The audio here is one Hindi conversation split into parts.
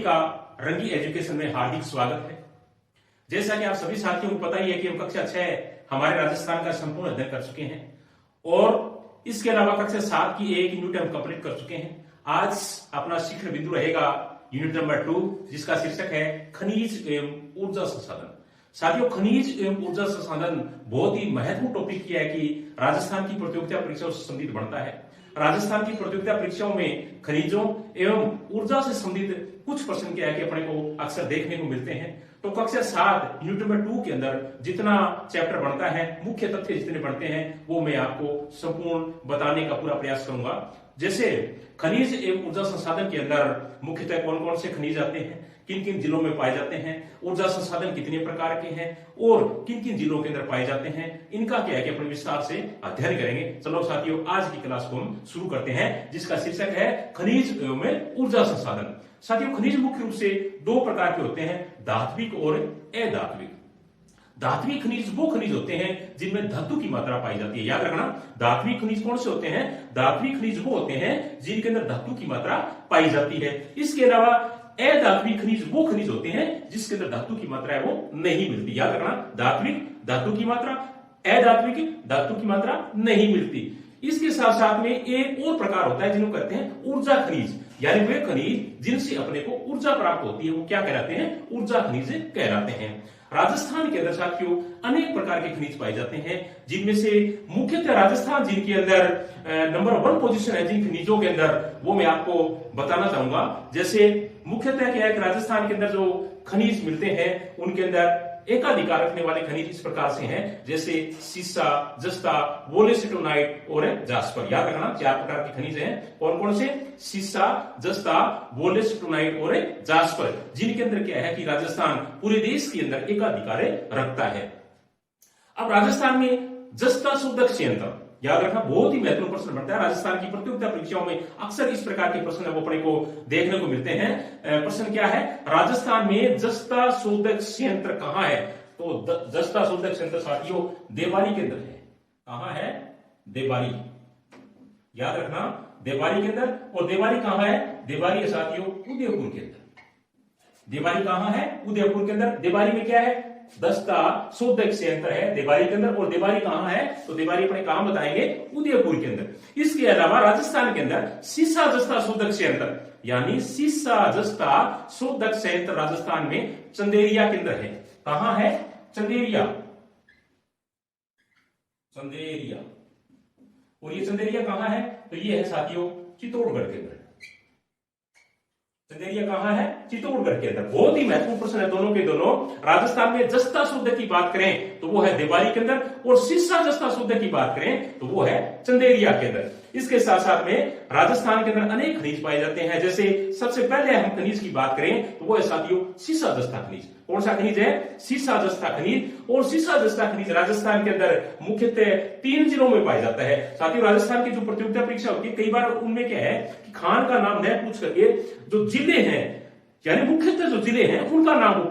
सभी का रंगी एजुकेशन में हार्दिक स्वागत है। जैसा कि आप सभी साथियों को पता ही है कि हम कक्षा 6 हमारे राजस्थान का संपूर्ण अध्ययन कर चुके हैं और इसके अलावा कक्षा 7 की एक यूनिट हम कंप्लीट कर चुके हैं। आज अपना शिखर बिंदु रहेगा यूनिट नंबर 2, जिसका शीर्षक है खनिज एवं ऊर्जा संसाधन। साथियों, खनिज एवं ऊर्जा संसाधन बहुत ही महत्वपूर्ण टॉपिक किया है कि राजस्थान की प्रतियोगिता परीक्षाओं से संबंधित बनता है। राजस्थान की प्रतियोगिता परीक्षाओं में खनिजों एवं ऊर्जा से संबंधित कुछ प्रश्न क्या है कि अपने को अक्सर देखने को मिलते हैं। तो कक्षा 7 यूनिट नंबर 2 के अंदर जितना चैप्टर बनता है, मुख्य तथ्य जितने बनते हैं, वो मैं आपको संपूर्ण बताने का पूरा प्रयास करूंगा। जैसे खनिज एवं ऊर्जा संसाधन के अंदर मुख्यतः कौन कौन से खनिज आते हैं, किन किन जिलों में पाए जाते हैं, ऊर्जा संसाधन कितने प्रकार के हैं और किन किन जिलों के अंदर पाए जाते हैं, इनका क्या है कि अपने विस्तार से अध्ययन करेंगे। चलो साथियों, आज की क्लास को हम शुरू करते हैं, जिसका शीर्षक है खनिज एवं ऊर्जा संसाधन। साथियों, खनिज मुख्य रूप से दो प्रकार के होते हैं, धात्विक और अधात्विक। धात्विक खनिज वो खनिज होते हैं जिनमें धातु की मात्रा पाई जाती है। याद रखना, धात्विक खनिज कौन से होते हैं? धात्विक खनिज वो होते हैं जिनके अंदर धातु की मात्रा पाई जाती है। इसके अलावा अधात्विक खनिज वो खनिज होते हैं जिसके अंदर धातु की मात्रा है वो नहीं मिलती। याद रखना, धात्विक धातु की मात्रा, अधात्विक धातु की मात्रा नहीं मिलती। इसके साथ साथ में एक और प्रकार होता है जिनको कहते हैं ऊर्जा खनिज, यानी वे खनिज जिनसे अपने को ऊर्जा प्राप्त होती है, वो क्या कहलाते हैं? ऊर्जा खनिज कहलाते हैं। राजस्थान के अंदर साथियों अनेक प्रकार के खनिज पाए जाते हैं, जिनमें से मुख्यतः राजस्थान जिनके अंदर नंबर 1 पोजीशन है जिन खनिजों के अंदर, वो मैं आपको बताना चाहूंगा। जैसे मुख्यतः क्या है कि राजस्थान के अंदर जो खनिज मिलते हैं उनके अंदर एकाधिकार रखने वाले खनिज इस प्रकार से हैं, जैसे सीसा, जस्ता, वोलेसिटोनाइट और जास्पर। याद रखना, 4 प्रकार के खनिज हैं। कौन कौन से? सीसा, जस्ता, वोलेसिटोनाइट और जास्पर, जिनके अंदर क्या है कि राजस्थान पूरे देश के अंदर एकाधिकार रखता है। अब राजस्थान में जस्ता शोधक संयंत्र, याद रखना, बहुत ही महत्वपूर्ण प्रश्न बनता है। राजस्थान की प्रतियोगिता परीक्षाओं में अक्सर इस प्रकार के प्रश्न वो अपने को देखने को मिलते हैं। प्रश्न क्या है? राजस्थान में जस्ता शोधक संयंत्र कहां है? तो जस्ता शोधक संयंत्र साथियों देवारी के अंदर है। कहां है? देवारी। याद रखना, देवारी के अंदर। और देवारी कहां है? देवारी है साथियों उदयपुर के अंदर। देवारी कहां है? उदयपुर के अंदर। देवारी में क्या है? दस्ता शोधक संयंत्र है देवारी के अंदर। और देवारी कहां है? तो देवारी अपने कहां बताएंगे? उदयपुर के अंदर। इसके अलावा राजस्थान के अंदर सीसा जस्ता शोधक संयंत्र, यानी सीसा जस्ता शोधक संयंत्र राजस्थान में चंदेरिया के अंदर है। कहां है? चंदेरिया। चंदेरिया। और ये चंदेरिया कहां है? तो ये है साथियों चित्तौड़गढ़ के अंदर। चंदेरिया कहां है? चित्तौड़गढ़ के अंदर। बहुत ही महत्वपूर्ण प्रश्न है दोनों के दोनों। राजस्थान में जस्ता शोधक की बात करें तो वो है देवारी के अंदर, और सीसा जस्ता शोधक की बात करें तो वो है चंदेरिया के अंदर। इसके साथ साथ में राजस्थान के अंदर अनेक खनिज पाए जाते हैं। जैसे सबसे पहले हम खनिज की बात करें तो वो है साथियों सीसा जस्ता खनिज। कौन सा खनिज है? सीसा जस्ता खनिज। और सीसा जस्ता खनिज राजस्थान के अंदर मुख्यतः 3 जिलों में पाया जाता है। साथियों, राजस्थान की जो प्रतियोगिता परीक्षा होती है, कई बार उनमें क्या है कि खान का नाम न पूछ करके जो जिले हैं, यानी मुख्यतः जो जिले हैं, उनका नाम वो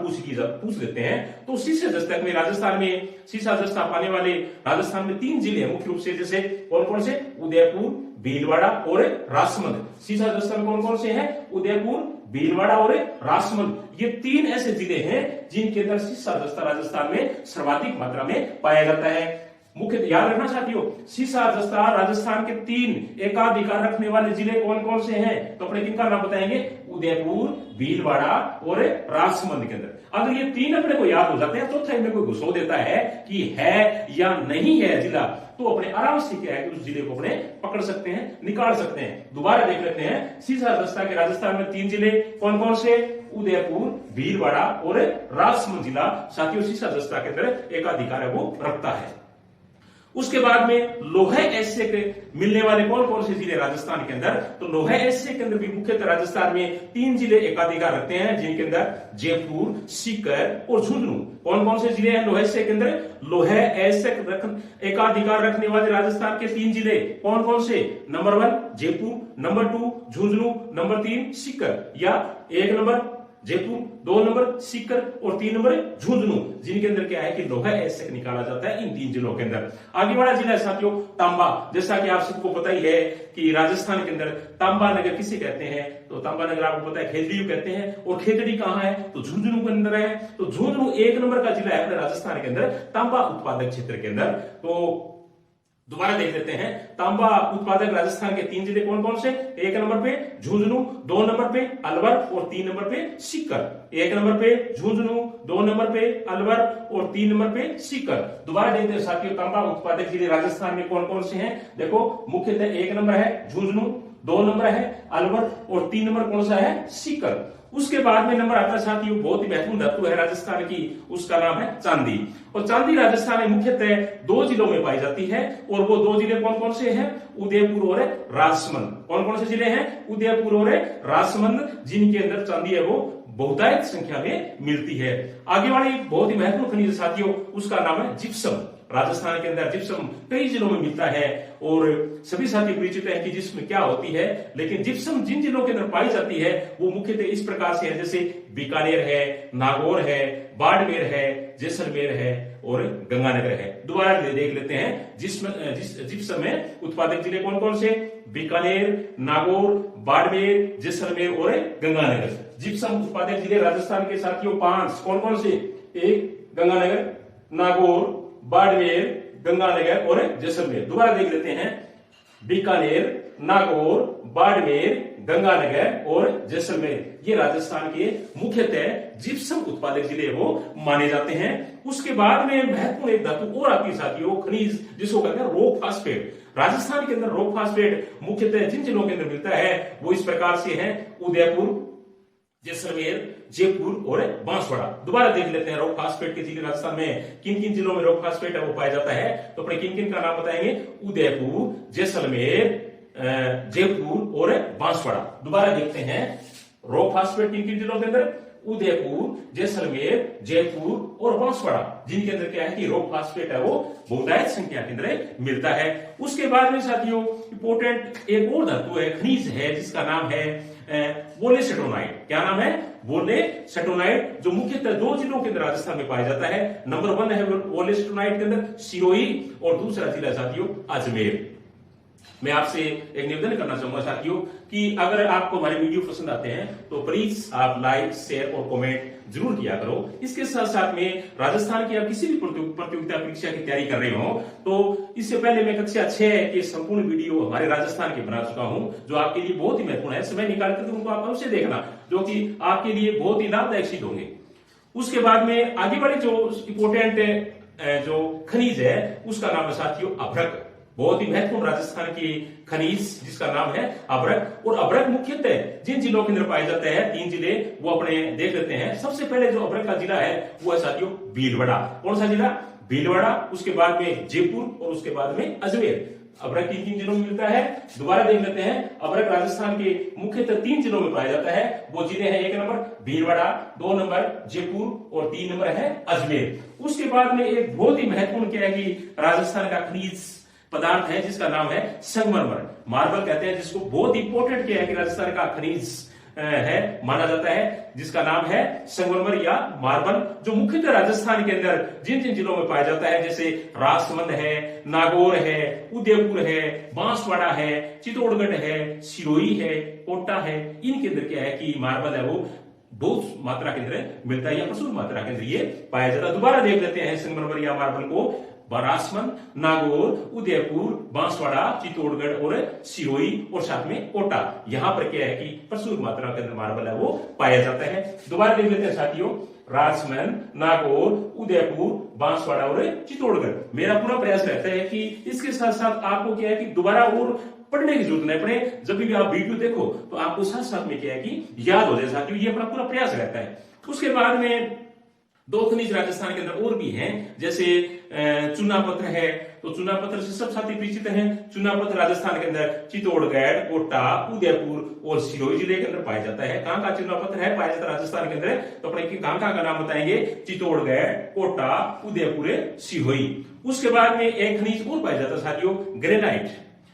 पूछ लेते हैं। तो सीसा जस्ता में राजस्थान में सीसा जस्ता पाने वाले राजस्थान में 3 जिले हैं मुख्य रूप से। जैसे कौन कौन से? उदयपुर, भीलवाड़ा और राजसमंद। सीसा जस्ता में कौन कौन से हैं? उदयपुर, भीलवाड़ा और राजसमंद। ये 3 ऐसे जिले हैं जिनके अंदर सीसा जस्ता राजस्थान में सर्वाधिक मात्रा में पाया जाता है। मुख्य याद रखना साथियों, सीसा जस्ता राजस्थान के 3 एकाधिकार रखने वाले जिले कौन कौन से हैं? तो अपने किनका नाम बताएंगे? उदयपुर, भीलवाड़ा और राजसमंद के अंदर। अगर ये 3 अपने को याद हो जाते हैं, चौथा में कोई घुसो देता है कि है या नहीं है जिला, तो अपने आराम से क्या है कि उस जिले को अपने पकड़ सकते हैं, निकाल सकते हैं। दोबारा देख लेते हैं, सीसा जस्ता के राजस्थान में 3 जिले कौन कौन से? उदयपुर, भीलवाड़ा और राजसमंद जिला साथियों सीसा जस्ता के अंदर एकाधिकार है वो रखता है। उसके बाद में लोहे एसए के मिलने वाले कौन कौन से जिले राजस्थान के अंदर? तो लोहे एसए के अंदर भी मुख्यतः राजस्थान में 3 जिले एकाधिकार रखते हैं, जिनके अंदर जयपुर, सीकर और झुंझुनू। कौन कौन से जिले हैं लोहे एसए के अंदर? लोहे एसए एकाधिकार रखने वाले राजस्थान के 3 जिले कौन कौन से? Number 1 Jaipur, number 2 Jhunjhunu, number 3 Sikar. या 1 नंबर जयपुर, 2 नंबर सीकर और 3 नंबर झुंझुनू, जिनके अंदर क्या है कि लोहा एसिड निकाला जाता है इन 3 जिलों के अंदर। आगे वाला जिला है साथियों तांबा। जैसा कि आप सबको पता ही है कि राजस्थान के अंदर तांबा नगर किसे कहते हैं, तो तांबा नगर आपको पता है खेजड़ी कहते हैं, और खेजड़ी कहां है तो झुंझुनू के अंदर है। तो झुंझुनू 1 नंबर का जिला है अपने राजस्थान के अंदर तांबा उत्पादक क्षेत्र के अंदर। तो दोबारा देख लेते हैं, तांबा उत्पादक राजस्थान के 3 जिले कौन कौन से, 1 नंबर पे झुंझुनू, 2 नंबर पे अलवर और 3 नंबर पे सीकर। 1 नंबर पे झुंझुनू, 2 नंबर पे अलवर और 3 नंबर पे सीकर। दोबारा देखते हैं साथियों, तांबा उत्पादक जिले राजस्थान में कौन कौन से हैं। देखो मुख्यतः 1 नंबर है झुंझुनू, 2 नंबर है अलवर और 3 नंबर कौन सा है सीकर। उसके बाद में नंबर आता है साथियों, बहुत ही महत्वपूर्ण धातु है राजस्थान की, उसका नाम है चांदी। और चांदी राजस्थान में मुख्यतः 2 जिलों में पाई जाती है, और वो 2 जिले कौन कौन से हैं, उदयपुर और राजसमंद। कौन कौन से जिले हैं, उदयपुर और राजसमंद, जिनके अंदर चांदी है वो बहुतायत संख्या में मिलती है। आगे वाली बहुत ही महत्वपूर्ण खनिज साथियों, उसका नाम है जिप्सम। राजस्थान के अंदर जिप्सम कई जिलों में मिलता है, और सभी साथी परिचित हैं कि जिसमें क्या होती है, लेकिन जिप्सम जिन जिलों के अंदर पाई जाती है वो मुख्यतः इस प्रकार से है, जैसे बीकानेर है, नागौर है, बाड़मेर है, जैसलमेर है और गंगानगर है। दोबारा देख लेते हैं, जिप्सम में उत्पादक जिले कौन कौन से, बीकानेर, नागौर, बाड़मेर, जैसलमेर और गंगानगर। जिप्सम उत्पादक जिले राजस्थान के साथियों 5 कौन कौन से, 1 गंगानगर, नागौर, बाड़मेर, गंगानगर और जैसलमेर। दोबारा देख लेते हैं, बीकानेर, नागौर, बाड़मेर, गंगानगर और जैसलमेर, ये राजस्थान के मुख्यतः जिप्सम उत्पादक जिले वो माने जाते हैं। उसके बाद में महत्वपूर्ण एक धातु और आती है साथियों, खनिज, जिसको कहते हैं रॉक फास्फेट। राजस्थान के अंदर रॉक फास्फेट मुख्यतः जिन जिलों के अंदर मिलता है वो इस प्रकार से है, उदयपुर, जैसलमेर, जयपुर और बांसवाड़ा। दोबारा देख लेते हैं, रॉक फास्फेट के जिले राजस्थान में किन किन जिलों में रॉक फास्फेट है वो पाया जाता है, तो अपने किन किन का नाम बताएंगे, उदयपुर, जैसलमेर, जयपुर और बांसवाड़ा। दोबारा देखते हैं, रॉक फास्फेट किन किन जिलों के अंदर, उदयपुर, जैसलमेर, जयपुर और बांसवाड़ा, जिनके अंदर क्या है कि रॉक फास्फेट है वो बहुतायत संख्या के अंदर मिलता है। उसके बाद में साथियों इंपोर्टेंट एक और धातु है, खनिज है, जिसका नाम है वोलेसेटोनाइट। क्या नाम है, वोलेसेटोनाइट, जो मुख्यतः 2 जिलों के अंदर राजस्थान में पाया जाता है। नंबर 1 है वोलेसेटोनाइट के अंदर सिरोही, और दूसरा जिला साथियों अजमेर। मैं आपसे एक निवेदन करना चाहूंगा साथियों कि अगर आपको हमारे वीडियो पसंद आते हैं तो प्लीज आप लाइक, शेयर और कमेंट जरूर किया करो। इसके साथ साथ में राजस्थान की आप किसी भी प्रतियोगिता परीक्षा की तैयारी कर रहे हो तो इससे पहले मैं कक्षा 6 के संपूर्ण वीडियो हमारे राजस्थान के बना चुका हूं, जो आपके लिए बहुत ही महत्वपूर्ण है। समय निकाल कर उनको आप अवश्य देखना, जो कि आपके लिए बहुत ही लाभदायक सिद्ध होंगे। उसके बाद में आगे वाले जो इंपोर्टेंट जो खनिज है उसका नाम है साथियों अभ्रक। बहुत ही महत्वपूर्ण राजस्थान की खनिज जिसका नाम है अभ्रक। और अभ्रक मुख्यतः जिन जिलों के अंदर पाए जाते हैं 3 जिले वो अपने देख लेते हैं। सबसे पहले जो अभ्रक का जिला है वो है साथियों भीलवाड़ा। कौन सा जिला, भीलवाड़ा। उसके बाद में जयपुर और उसके बाद में अजमेर। अभ्रक किन जिलों में मिलता है, दोबारा देख लेते हैं। अभ्रक राजस्थान के मुख्यतः 3 जिलों में पाया जाता है। वो जिले हैं 1 नंबर भीलवाड़ा, 2 नंबर जयपुर और 3 नंबर है अजमेर। उसके बाद में एक बहुत ही महत्वपूर्ण क्या है कि राजस्थान का खनिज पदार्थ है जिसका नाम है संगमरमर, मार्बल कहते हैं, जिसको बहुत इंपोर्टेंट किया है कि राजस्थान का खनिज है माना जाता है, जिसका नाम है संगमरमर या मार्बल, जो मुख्यतः राजस्थान के अंदर जिन जिन जिलों में पाया जाता है, जैसे राजसमंद है, नागौर है, उदयपुर है, बांसवाड़ा है, चित्तौड़गढ़ है, सिरोही है, कोटा है, इनके अंदर क्या है कि मार्बल है वो बहुत मात्रा के अंदर मिलता है या प्रचुर मात्रा के अंदर ये पाया जाता है। दोबारा देख लेते हैं संगमरमर या मार्बल को। राजसमंद, नागौर, उदयपुर, बांसवाड़ा, चित्तौड़गढ़ और सिरोही और साथ में कोटा, यहां पर क्या है कि प्रचुर मात्रा के अंदर मार्बल है वो पाया जाता है। दोबारा देख लेते हैं साथियों, राजसमंद, नागौर, उदयपुर, बांसवाड़ा और चित्तौड़गढ़। मेरा पूरा प्रयास रहता है कि इसके साथ साथ आपको क्या है कि दोबारा और पढ़ने की जरूरत नहीं पड़े, जब भी आप वीडियो देखो तो आपको साथ साथ में क्या है कि याद हो जाए साथियों, ये अपना पूरा प्रयास रहता है। उसके बाद में 2 खनिज राजस्थान के अंदर और भी हैं, जैसे चूना पत्थर है, तो चूना पत्थर से सब साथी परिचित हैं। चूना पत्थर राजस्थान के अंदर चित्तौड़गढ़, कोटा, उदयपुर और सिरोही जिले के अंदर पाया जाता है। कहां का चूना पत्थर है पाया जाता है राजस्थान के अंदर, तो अपने कहां का नाम बताएंगे, चित्तौड़गढ़, कोटा, उदयपुर, सिरोही। उसके बाद में एक खनिज और पाया जाता है साथियों, ग्रेनाइट।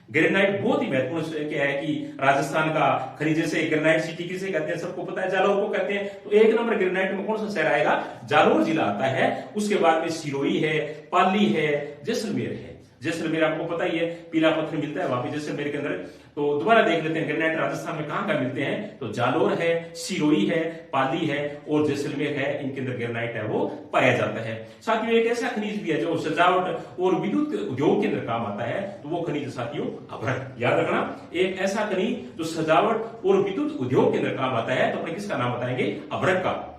ग्रेनाइट बहुत ही महत्वपूर्ण क्या है कि राजस्थान का खनिज, जैसे ग्रेनाइट सिटी किसे कहते हैं सबको पता है, जालोर को कहते हैं। तो एक नंबर ग्रेनाइट में कौन सा शहर आएगा? जालोर जिला आता है। उसके बाद में सिरोही है, पाली है, जैसलमेर है। जैसलमेर आपको पता ही है, पीला पत्थर मिलता है वहां पे जैसलमेर के अंदर। तो दोबारा देख लेते हैं ग्रेनाइट राजस्थान में कहां कहां मिलते हैं। तो जालोर है, सिरोही है, पाली है और जैसलमेर है, इनके अंदर ग्रेनाइट है वो पाया जाता है। साथियों एक ऐसा खनिज भी है जो सजावट और विद्युत उद्योग के अंदर काम आता है, तो वो खनिज साथियों अभ्रक। याद रखना, एक ऐसा खनिज जो सजावट और विद्युत उद्योग के अंदर काम आता है, तो अपने किसका नाम बताएंगे? अभ्रक का।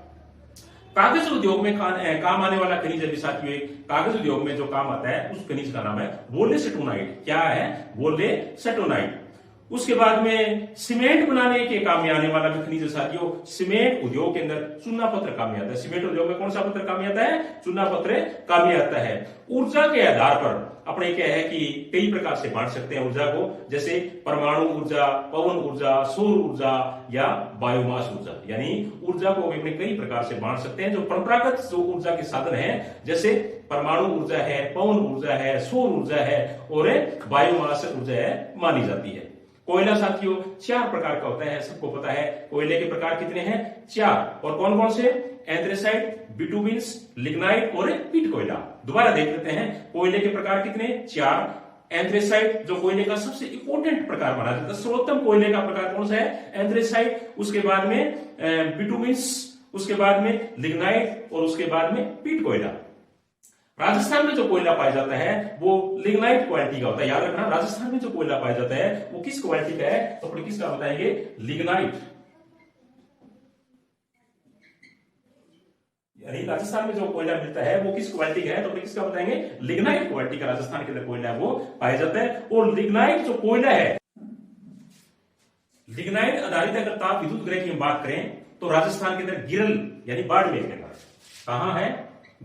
कागज उद्योग में काम आने वाला खनिज है साथियों, एक कागज उद्योग में जो काम आता है उस खनिज का नाम है वोलेसेटोनाइट। क्या है? वोलेसेटोनाइट। उसके बाद में सीमेंट बनाने के काम में आने वाला भी खनिज है साथियों, सीमेंट उद्योग के अंदर चूना पत्थर काम में आता है। सीमेंट उद्योग में कौन सा पत्थर काम में आता है? चूना पत्थर काम में आता है। ऊर्जा के आधार पर अपने क्या है कि कई प्रकार से बांट सकते हैं ऊर्जा को, जैसे परमाणु ऊर्जा, पवन ऊर्जा, सौर ऊर्जा या बायोमास ऊर्जा। यानी ऊर्जा को अपने कई प्रकार से बांट सकते हैं। जो परंपरागत जो ऊर्जा के साधन है, जैसे परमाणु ऊर्जा है, पवन ऊर्जा है, सौर ऊर्जा है और बायोमास ऊर्जा है, मानी जाती है। कोयला साथियों 4 प्रकार का होता है, सबको पता है। कोयले के प्रकार कितने हैं? 4। और कौन कौन से? एंथ्रेसाइट, बिटुमिन्स, लिग्नाइट और पीट कोयला। दोबारा देख लेते हैं, कोयले के प्रकार कितने? 4। एंथ्रेसाइट जो कोयले का सबसे इंपॉर्टेंट प्रकार माना जाता है, सर्वोत्तम कोयले का प्रकार कौन सा है? एंथ्रेसाइट। उसके बाद में बिटुमिन्स, उसके बाद में लिग्नाइट और उसके बाद में पीट कोयला। राजस्थान में जो कोयला पाया जाता है वो लिग्नाइट क्वालिटी का होता है। याद रखना, राजस्थान में जो कोयला पाया जाता है वो किस क्वालिटी का है? तो अपने किसका बताएंगे? लिग्नाइट। यानी राजस्थान में जो कोयला मिलता है वो किस क्वालिटी का है? तो अपने किसका बताएंगे? लिग्नाइट क्वालिटी का राजस्थान के अंदर कोयला है वो पाया जाता है। और लिग्नाइट जो कोयला है, लिग्नाइट आधारित अगर ताप विद्युत गृह की हम बात करें तो राजस्थान के अंदर गिरल यानी बाड़मेर के अंदर। कहां है?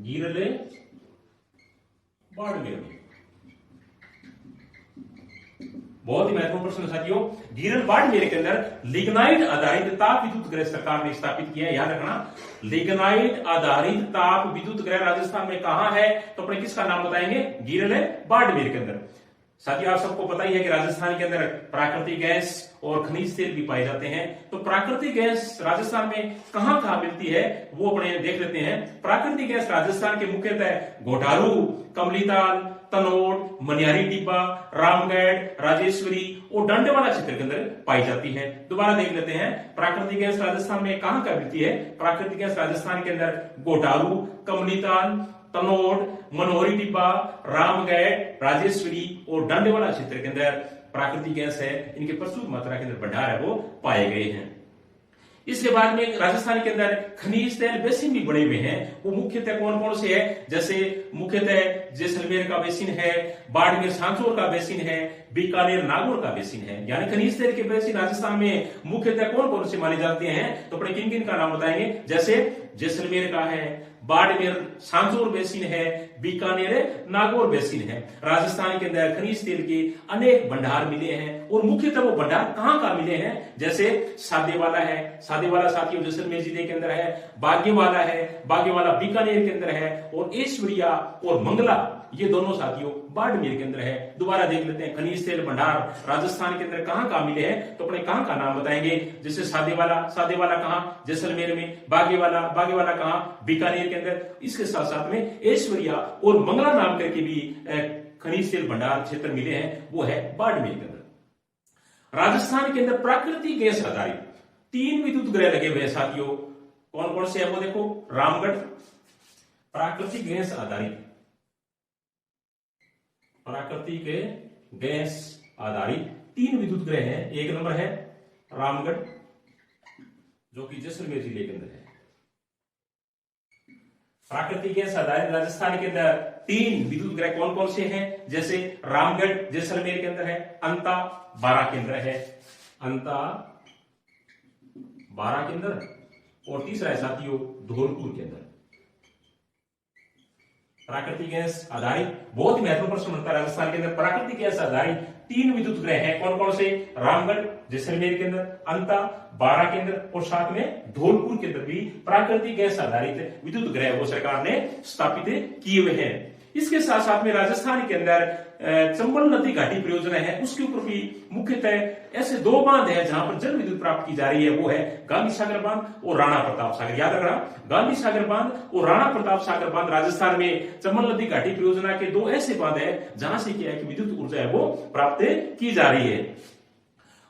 गिरले बाड़मेर में। बहुत ही महत्वपूर्ण प्रश्न साथियों। गिरल बाड़मेर के अंदर लिग्नाइट आधारित ताप विद्युत गृह सरकार ने स्थापित किया है। याद रखना, लिग्नाइट आधारित ताप विद्युत गृह राजस्थान में कहां है? तो अपने किसका नाम बताएंगे? गिरल बाड़मेर के अंदर। साथियों आप सबको पता ही है कि राजस्थान के अंदर प्राकृतिक गैस और खनिज तेल भी पाए जाते हैं। तो प्राकृतिक गैस राजस्थान में कहां कहां मिलती है वो अपने देख लेते हैं। प्राकृतिक गैस राजस्थान के मुख्यतः घोटारू, कमलीताल, तनोट, मनियारी टिब्बा, रामगढ़, राजेश्वरी और डंडेवाला क्षेत्र के अंदर पाई जाती है। दोबारा देख लेते हैं, प्राकृतिक गैस राजस्थान में कहां कहां मिलती है? प्राकृतिक गैस राजस्थान के अंदर घोटारू, कमलीताल, तनोट, मनोहरी टिब्बा, रामगढ़, राजेश्वरी और डंडेवाला क्षेत्र के अंदर प्राकृतिक गैस है, इनके प्रचुर मात्रा के अंदर भंडार है वो पाए गए हैं। इसके बाद में राजस्थान के अंदर खनिज तेल बेसिन भी बने हुए हैं। वो मुख्यतः कौन कौन से है? जैसे मुख्यतः जैसलमेर का बेसिन है, बाड़मेर सांचौर का बेसिन है, बीकानेर नागौर का बेसिन है। यानी खनिज तेल के बेसिन राजस्थान में मुख्यतः कौन कौन से माने जाते हैं? तो अपने किन किन का नाम बताएंगे? जैसे जैसलमेर का है, बाड़मेर सांचौर बेसिन है, बीकानेर नागौर बेसिन है। राजस्थान के अंदर खनिज तेल के अनेक भंडार मिले हैं और मुख्यतः वो भंडार कहां कहां मिले हैं? जैसे सादेवाला है, सादेवाला साथियों जैसलमेर जिले के अंदर है, बागेवाला है, बागेवाला बीकानेर के अंदर है और ऐश्वर्या और मंगला ये दोनों साथियों बाड़मेर के अंदर है। दोबारा देख लेते हैं, खनिज तेल भंडार राजस्थान के अंदर कहां कहां मिले हैं? तो अपने कहां का नाम बताएंगे? जैसे सादेवाला, सादेवाला कहां? जैसलमेर में। बागेवाला, बागेवाला कहां? बीकानेर के अंदर। इसके साथ साथ में ऐश्वर्या और मंगला नाम करके भी खनिज तेल भंडार क्षेत्र मिले हैं, वो है बाड़मेर के अंदर। राजस्थान के अंदर प्राकृतिक गैस आधारित 3 विद्युत गृह लगे हुए हैं साथियों। कौन कौन से है वो देखो। रामगढ़ प्राकृतिक गैस आधारित, प्राकृतिक गैस आधारित 3 विद्युत गृह हैं। एक नंबर है रामगढ़ जो कि जैसलमेर जिले के अंदर है। प्राकृतिक गैस आधारित राजस्थान के अंदर 3 विद्युत गृह कौन कौन से हैं? जैसे रामगढ़ जैसलमेर के अंदर है, अंता 12 के अंदर है, अंता 12 के अंदर और तीसरा है साथियों धौलपुर के अंदर। प्राकृतिक गैस आधारित बहुत ही महत्वपूर्ण प्रश्न बनता है राजस्थान के अंदर। प्राकृतिक गैस आधारित 3 विद्युत गृह हैं, कौन कौन से? रामगढ़ जैसलमेर के अंदर, अंता 12 के अंदर और साथ में धौलपुर के अंदर भी प्राकृतिक गैस आधारित विद्युत गृह वो सरकार ने स्थापित किए हुए हैं। इसके साथ साथ में राजस्थान के अंदर चंबल नदी घाटी परियोजना है, उसके ऊपर भी मुख्यतः ऐसे 2 बांध है जहां पर जल विद्युत प्राप्त की जा रही है। वो है गांधी सागर बांध और राणा प्रताप सागर। याद रखना, गांधी सागर बांध और राणा प्रताप सागर बांध राजस्थान में चंबल नदी घाटी परियोजना के 2 ऐसे बांध है जहां से क्या है कि विद्युत ऊर्जा है वो प्राप्त की जा रही है।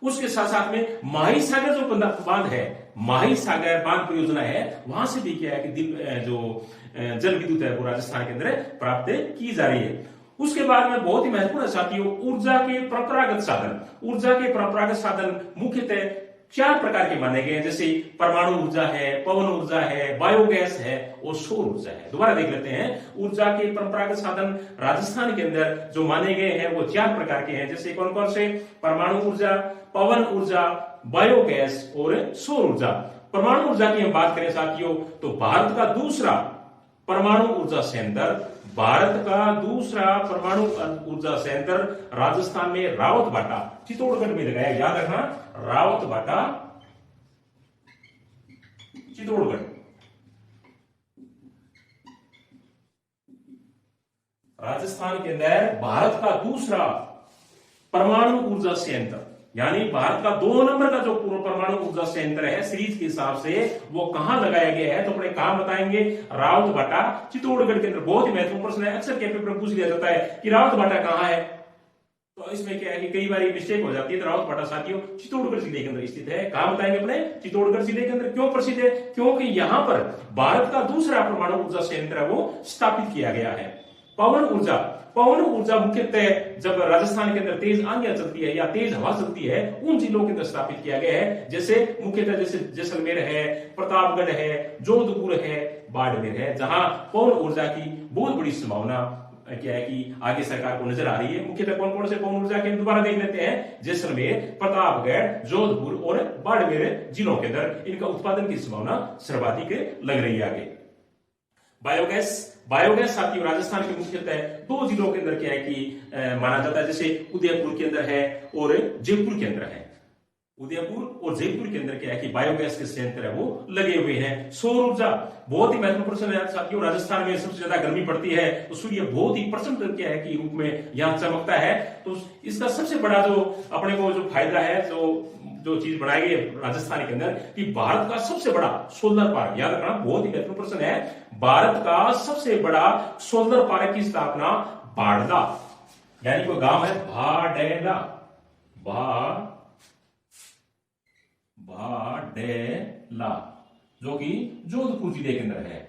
उसके साथ साथ में माही सागर जो बांध है, माही सागर बांध परियोजना है, वहां से भी क्या है कि जो जल विद्युत है वो राजस्थान के अंदर प्राप्त की जा रही है। उसके बाद में बहुत ही महत्वपूर्ण साथियों, ऊर्जा के परंपरागत साधन। ऊर्जा के परंपरागत साधन मुख्यतः 4 प्रकार के माने गए हैं, जैसे परमाणु ऊर्जा है, पवन ऊर्जा है, बायोगैस है और सौर ऊर्जा है। दोबारा देख लेते हैं, ऊर्जा के परंपरागत साधन राजस्थान के अंदर जो माने गए हैं वो 4 प्रकार के हैं। जैसे कौन कौन से? परमाणु ऊर्जा, पवन ऊर्जा, बायोगैस और सौर ऊर्जा। परमाणु ऊर्जा की हम बात करें साथियों, तो भारत का दूसरा परमाणु ऊर्जा संयंत्र, भारत का दूसरा परमाणु ऊर्जा संयंत्र राजस्थान में रावतभाटा चित्तौड़गढ़ में लगाया। याद रखना, रावतभाटा चित्तौड़गढ़। राजस्थान के अंदर भारत का दूसरा परमाणु ऊर्जा संयंत्र, यानी भारत का 2 नंबर का जो पूर्व परमाणु ऊर्जा संयंत्र है सीरीज के हिसाब से, वो कहां लगाया गया है? तो अपने काम बताएंगे, रावतभाटा चित्तौड़गढ़ के अंदर। बहुत ही महत्वपूर्ण प्रश्न है, अक्सर के पेपर में पूछ लिया जाता है कि रावतभाटा कहां है। तो इसमें क्या है कि कई बार मिस्टेक हो जाती है। तो रावतभाटा साथियों चित्तौड़गढ़ जिले के अंदर स्थित है। कहां बताएंगे अपने? चित्तौड़गढ़ जिले के अंदर। क्यों प्रसिद्ध है? क्योंकि यहां पर भारत का दूसरा परमाणु ऊर्जा संयंत्र है वो स्थापित किया गया है। पवन ऊर्जा, पवन ऊर्जा मुख्यतः जब राजस्थान के अंदर तेज आंधियां चलती है या तेज हवा चलती है, उन जिलों के अंदर स्थापित किया गया है। जैसे मुख्यतः जैसे जैसलमेर है, प्रतापगढ़ है, जोधपुर है, बाड़मेर है, जहां पवन ऊर्जा की बहुत बड़ी संभावना क्या है कि आगे सरकार को नजर आ रही है। मुख्यतः कौन कौन से पवन ऊर्जा के दोबारा देख लेते हैं, जैसलमेर, प्रतापगढ़, जोधपुर और बाड़मेर जिलों के अंदर इनका उत्पादन की संभावना सर्वाधिक लग रही है। आगे बायोगैस, बायोगैस साथियों राजस्थान के मुख्यतः 2 जिलों के अंदर क्या है कि माना जाता है, जैसे उदयपुर के अंदर है और जयपुर के अंदर है। उदयपुर और जयपुर के अंदर क्या है कि बायोगैस के संयंत्र है वो लगे हुए हैं। सौर ऊर्जा बहुत ही महत्वपूर्ण प्रश्न है साथियों। राजस्थान में सबसे ज्यादा गर्मी पड़ती है तो सूर्य बहुत ही प्रचंड क्या है कि रूप में यहां चमकता है। तो इसका सबसे बड़ा जो अपने को जो फायदा है, जो चीज बनाई गई राजस्थान के अंदर कि भारत का सबसे बड़ा सोलर पार्क, याद रखना बहुत ही महत्वपूर्ण प्रश्न है, भारत का सबसे बड़ा सोलर पार्क की स्थापना बाड़ला, यानी कोई गांव है भाडेला, भाडेला जो कि जोधपुर जिले के अंदर है।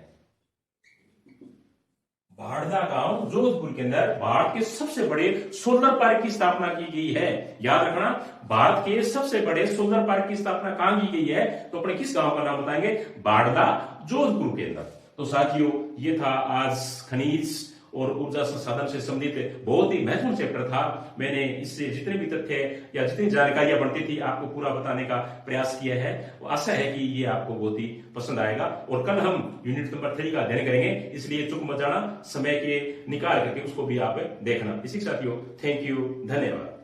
बाड़ला गांव जोधपुर के अंदर भारत के सबसे बड़े सोलर पार्क की स्थापना की गई है। याद रखना, भारत के सबसे बड़े सोलर पार्क की स्थापना कहां की गई है? तो अपने किस गांव का नाम बताएंगे? बाड़ला जोधपुर के अंदर। तो साथियों ये था आज खनिज और ऊर्जा संसाधन से संबंधित बहुत ही महत्वपूर्ण चैप्टर था। मैंने इससे जितने भी तथ्य या जितनी जानकारियां बनती थी आपको पूरा बताने का प्रयास किया है। आशा है कि ये आपको बहुत ही पसंद आएगा। और कल हम यूनिट नंबर 3 का अध्ययन करेंगे, इसलिए चूक मत जाना, समय के निकाल करके उसको भी आप देखना। इसी के साथियों थैंक यू, धन्यवाद।